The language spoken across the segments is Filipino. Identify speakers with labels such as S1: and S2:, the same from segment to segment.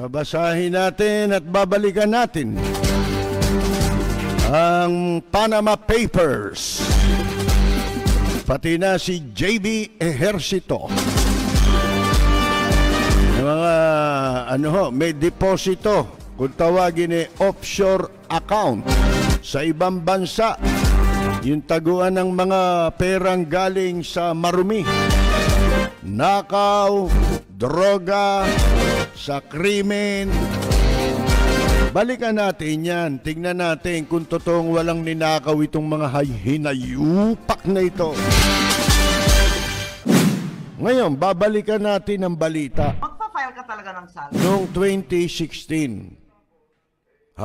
S1: Babasahin natin at babalikan natin ang Panama Papers. Pati na si JB Ejercito. Mga may deposito, kung tawagin offshore account sa ibang bansa. Yung taguan ng mga perang galing sa marumi, nakaw, droga, sa krimen. Balikan natin yan. Tingnan natin kung totoong walang ninakaw itong mga hinayupak na ito. Ngayon, babalikan natin ang balita.
S2: Magpa-file ka talaga ng sala?
S1: Noong 2016.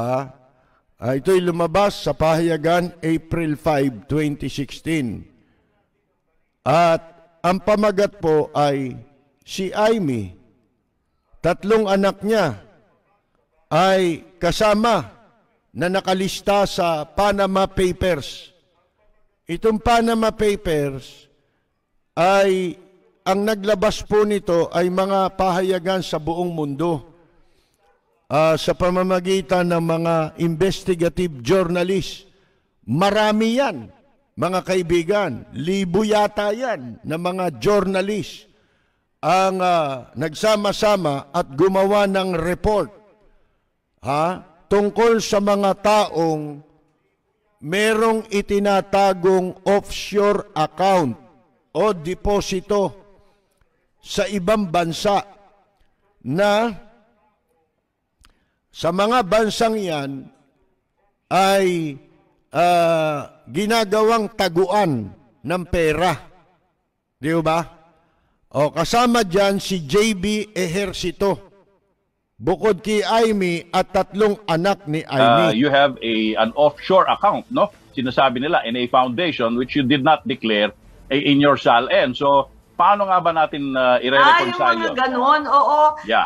S1: Ito'y lumabas sa pahayagan April 5, 2016. At ang pamagat po ay si Amy, 3 anak niya ay kasama na nakalista sa Panama Papers. Itong Panama Papers ay, ang naglabas po nito ay mga pahayagan sa buong mundo sa pamamagitan ng mga investigative journalists. Marami yan, mga kaibigan. 1,000 yata yan na mga journalists ang nagsama-sama at gumawa ng report tungkol sa mga taong merong itinatagong offshore account o deposito sa ibang bansa na sa mga bansang yan ay ginagawang taguan ng pera. Di ba? O kasama dyan si JB Ejercito, bukod kay Amy at 3 anak ni Amy.
S3: You have an offshore account, no? Sinasabi nila in a foundation which you did not declare in your SALN. So, paano nga ba natin i-reconcile
S2: yung mga ganun, oo.
S3: Yeah.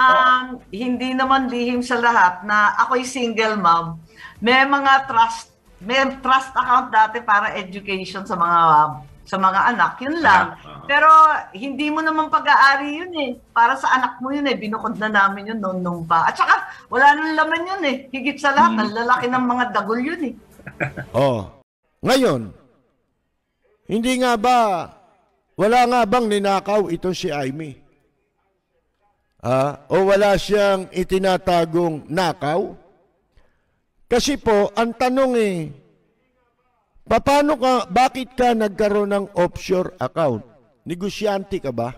S2: Hindi naman lihim sa lahat na ako'y single mom. May mga trust account dati para education sa mga anak, yun lang. Pero hindi mo naman pag-aari yun eh. Para sa anak mo yun eh. Binukod na namin yun noon pa. At saka, wala nang laman yun eh. Higit sa lahat, ang lalaki ng mga dagol yun eh.
S1: Ngayon, hindi nga ba, wala nga bang ninakaw ito si Amy? O wala siyang itinatagong nakaw? Kasi po, ang tanong bakit ka nagkaroon ng offshore account? Negosyante ka ba?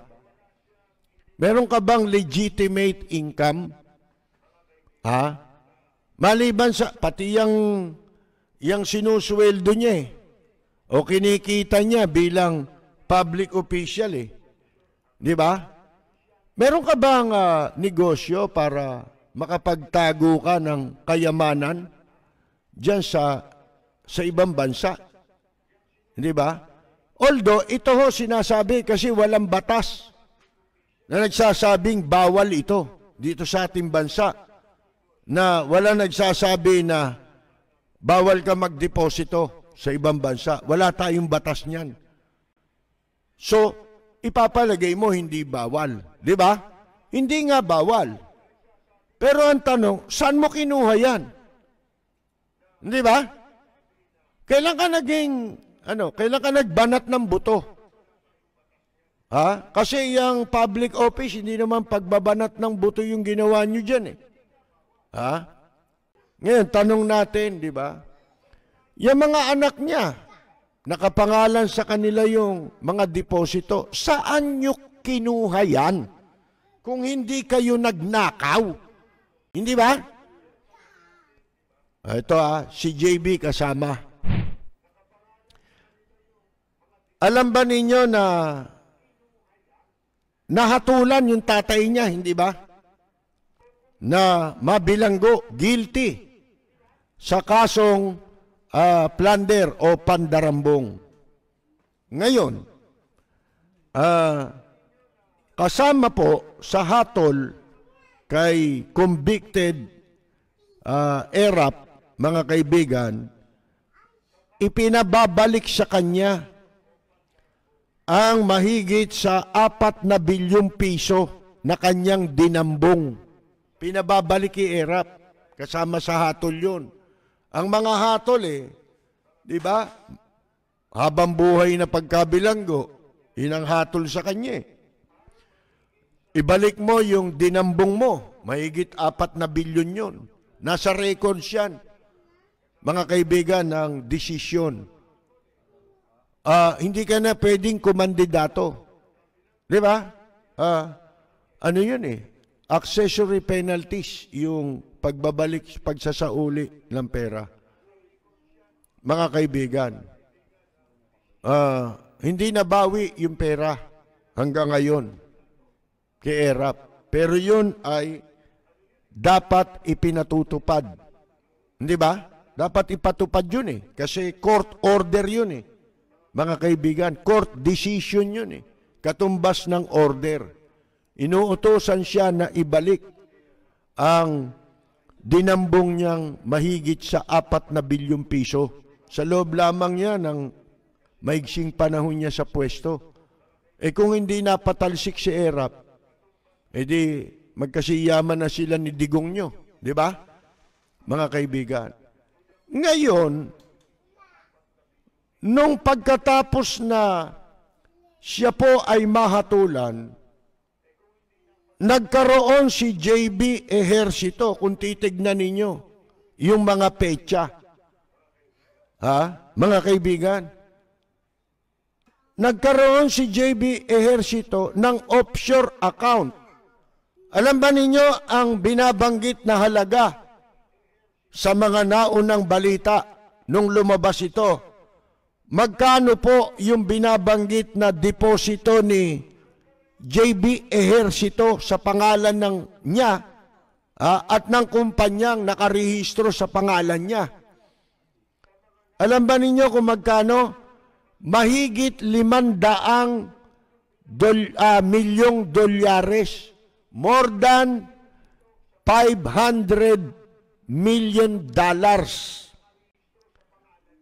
S1: Meron ka bang legitimate income? Maliban sa, pati yung sinusweldo niya o kinikita niya bilang public official Di ba? Meron ka bang negosyo para makapagtago ka ng kayamanan dyan sa ibang bansa? Hindi ba? Although, ito sinasabi kasi walang batas na nagsasabing bawal ito dito sa ating bansa, na wala nagsasabi na bawal ka magdeposito sa ibang bansa. Wala tayong batas niyan. So, ipapalagay mo hindi bawal. Di ba? Hindi nga bawal. Pero ang tanong, saan mo kinuha yan? Di ba? Kailan ka nagbanat ng buto? Kasi yung public office, hindi naman pagbabanat ng buto yung ginawa nyo dyan Ngayon, tanong natin, di ba? Yung mga anak niya, nakapangalan sa kanila yung mga deposito, saan nyo kinuha yan? Kung hindi kayo nagnakaw. Hindi ba? Ito si JB kasama. Alam ba ninyo na nahatulan yung tatay niya, hindi ba? Na mabilanggo, guilty sa kasong plunder o pandarambong. Ngayon, kasama po sa hatol kay convicted ERAP, mga kaibigan, ipinababalik sa kanya ang mahigit sa 4 na bilyong piso na kanyang dinambong. pinababalik kay ERAP. Kasama sa hatol yun. Ang mga hatol di ba? Habang buhay na pagkabilanggo, yun ang hatol sa kanya. Ibalik mo yung dinambong mo. Mahigit 4 na bilyon yun. Nasa records yan. Mga kaibigan, ng desisyon. Hindi ka na pwedeng kumandidato. Di ba? Ano yun accessory penalties, yung pagbabalik, pagsasauli ng pera. Mga kaibigan, hindi nabawi yung pera hanggang ngayon kay ERAP. Pero yun ay dapat ipinatutupad. Hindi ba? Dapat ipatupad yun kasi court order yun Mga kaibigan, court decision yun Katumbas ng order. Inuutosan siya na ibalik ang dinambong niyang mahigit sa 4 na bilyong piso. Sa loob lamang niya ng maigsing panahon niya sa pwesto. Kung hindi napatalsik si ERAP, edi magkasiyaman na sila ni Digong nyo. Di ba? Mga kaibigan. Ngayon, nung pagkatapos na siya po ay mahatulan, nagkaroon si JB Ejercito, kung titignan ninyo, yung mga petsa. Mga kaibigan, nagkaroon si JB Ejercito ng offshore account. Alam ba ninyo ang binabanggit na halaga sa mga naunang balita nung lumabas ito? Magkano po yung binabanggit na deposito ni JB Ejercito sa pangalan niya at ng kumpanyang nakarehistro sa pangalan niya? Alam ba ninyo kung magkano? Mahigit 500 milyong dolyares. More than $500 million.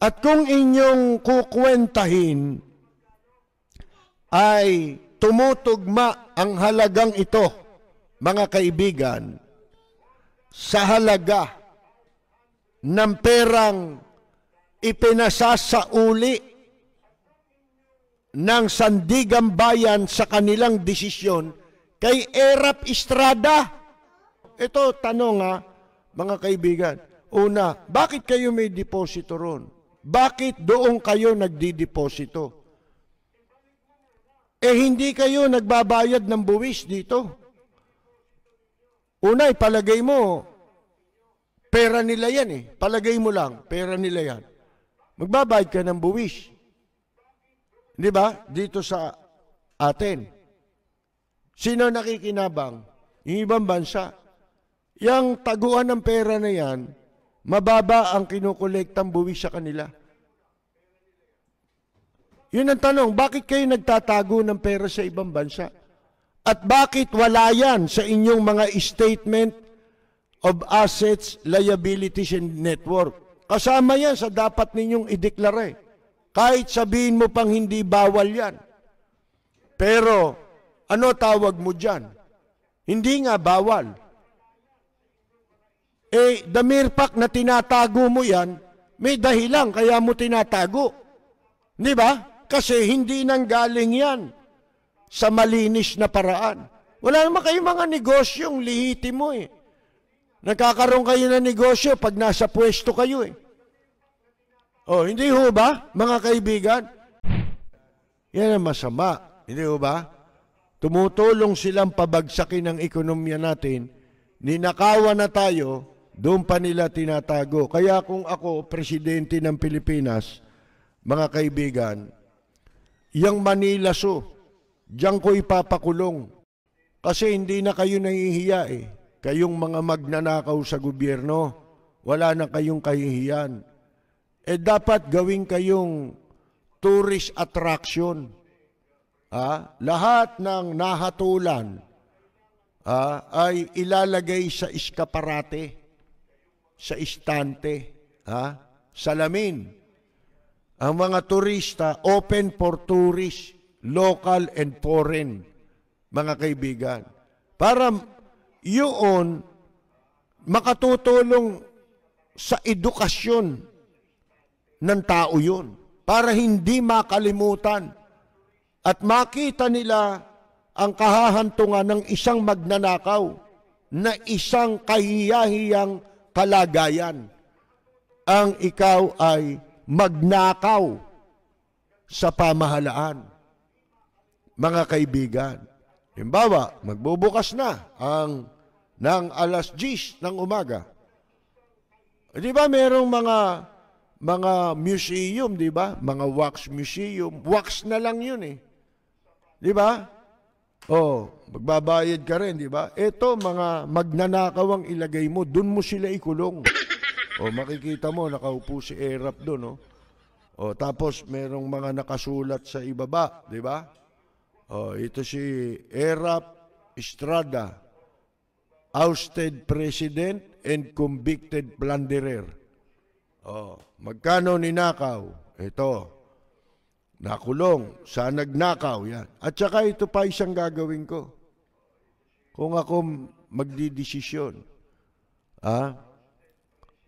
S1: At kung inyong kukwentahin, ay tumutugma ang halagang ito, mga kaibigan, sa halaga ng perang ipinasasauli ng Sandigang Bayan sa kanilang desisyon kay ERAP Estrada. Ito, tanong mga kaibigan. Una, bakit kayo may deposito ron? Bakit doon kayo nagdideposito? Hindi kayo nagbabayad ng buwis dito. Una, palagay mo, pera nila yan Palagay mo lang, pera nila yan. Magbabayad ka ng buwis. Di ba? Dito sa atin. Sino nakikinabang? Yung ibang bansa. Yang taguan ng pera na yan, mababa ang kinukolektang buwis sa kanila. Yun ang tanong, bakit kayo nagtatago ng pera sa ibang bansa? At bakit wala yan sa inyong mga statement of assets, liabilities, and network? Kasama yan sa dapat ninyong ideklara. Kahit sabihin mo pang hindi bawal yan. Pero, ano tawag mo dyan? Hindi nga bawal. The mere fact na tinatago mo yan, may dahilan kaya mo tinatago. Di ba? Kasi hindi nanggaling yan sa malinis na paraan. Wala naman kayong mga negosyong lihitimo Nagkakaroon kayo ng negosyo pag nasa pwesto kayo hindi ho ba, mga kaibigan? Yan ang masama. Hindi ho ba? Tumutulong silang pabagsakin ang ekonomiya natin. Ninakawan na tayo, doon pa nila tinatago. Kaya kung ako, presidente ng Pilipinas, mga kaibigan, yung Manila Zoo, diyan ko ipapakulong. Kasi hindi na kayo nahihiya Kayong mga magnanakaw sa gobyerno, wala na kayong kahihiyan. Dapat gawin kayong tourist attraction. Lahat ng nahatulan ay ilalagay sa iskaparate, sa istante, salamin. Ang mga turista, open for tourists, local and foreign, mga kaibigan. Para yun, makatutulong sa edukasyon ng tao yun para hindi makalimutan at makita nila ang kahahantungan ng isang magnanakaw na isang kahiyahiyang kalagayan. Ang ikaw ay magnakaw sa pamahalaan. Mga kaibigan, halimbawa, magbubukas na ng alas 10 ng umaga. Di ba merong mga museum, di ba? Mga wax museum. Wax na lang yun eh. Di ba? Magbabayad ka rin, di ba? Ito, mga magnanakaw ang ilagay mo, dun mo sila ikulong. Makikita mo, nakaupo si Erap doon, tapos merong mga nakasulat sa ibaba, di ba? Ito si Erap Estrada, ousted president and convicted plunderer. Magkano ninakaw? Ito, nakulong, sa nagnakaw, yan. At saka ito pa isang gagawin ko. Kung ako magdidesisyon,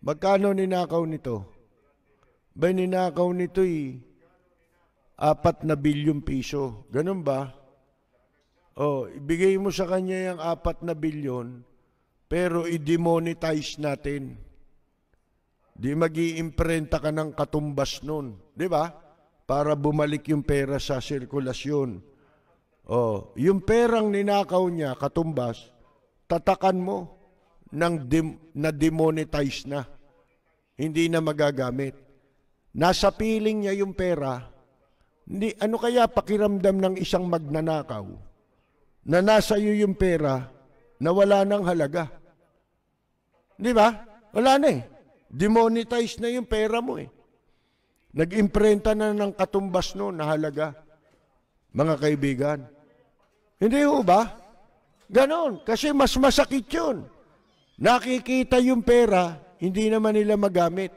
S1: magkano ninakaw nito? Ninakaw nito'y 4 na bilyong piso. Ganun ba? Ibigay mo sa kanya yung 4 na bilyon, pero i-demonetize natin. Di mag-iimprenta ka ng katumbas nun. Di ba? Para bumalik yung pera sa sirkulasyon. Yung perang ninakaw niya, katumbas, tatakan mo na demonetize na. Hindi na magagamit. Nasa piling niya yung pera. Ano kaya pakiramdam ng isang magnanakaw na nasa iyo yung pera na wala nang halaga? Di ba? Wala na eh. Demonetize na yung pera mo eh. Nag-imprenta na ng katumbas no na halaga. Mga kaibigan. Hindi ho ba? Ganon. Kasi mas masakit yun. Nakikita yung pera, hindi naman nila magamit.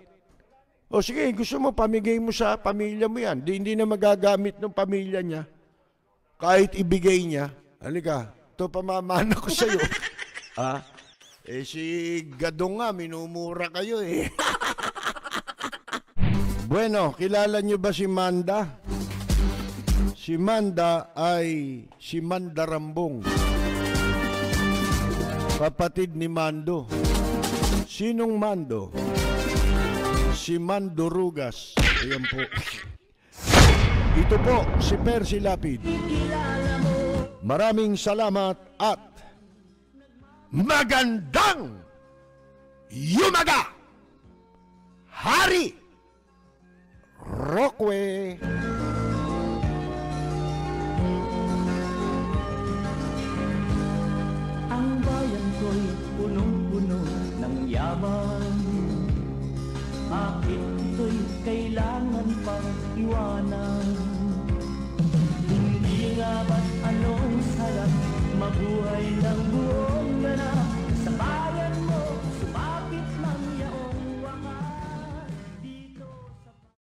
S1: Sige, gusto mo, pamigay mo sa pamilya mo yan. Hindi na magagamit ng pamilya niya. Kahit ibigay niya. Halika, ito pamamana ko sa'yo. Si Gadong nga, minumura kayo eh. Bueno, kilala niyo ba si Manda? Si Manda ay si Manda Rambong. Kapatid ni Mando. Sinong Mando? Si Mando Rugas. Ayan po. Ito po, si Percy Lapid. Maraming salamat at magandang yumaga! Hari Roque!
S4: Ang bayan ko'y punong-puno ng yaman. Bakit ito'y kailangan pang iwanan? Hindi nga ba't anong sarap mabuhay ng buhay?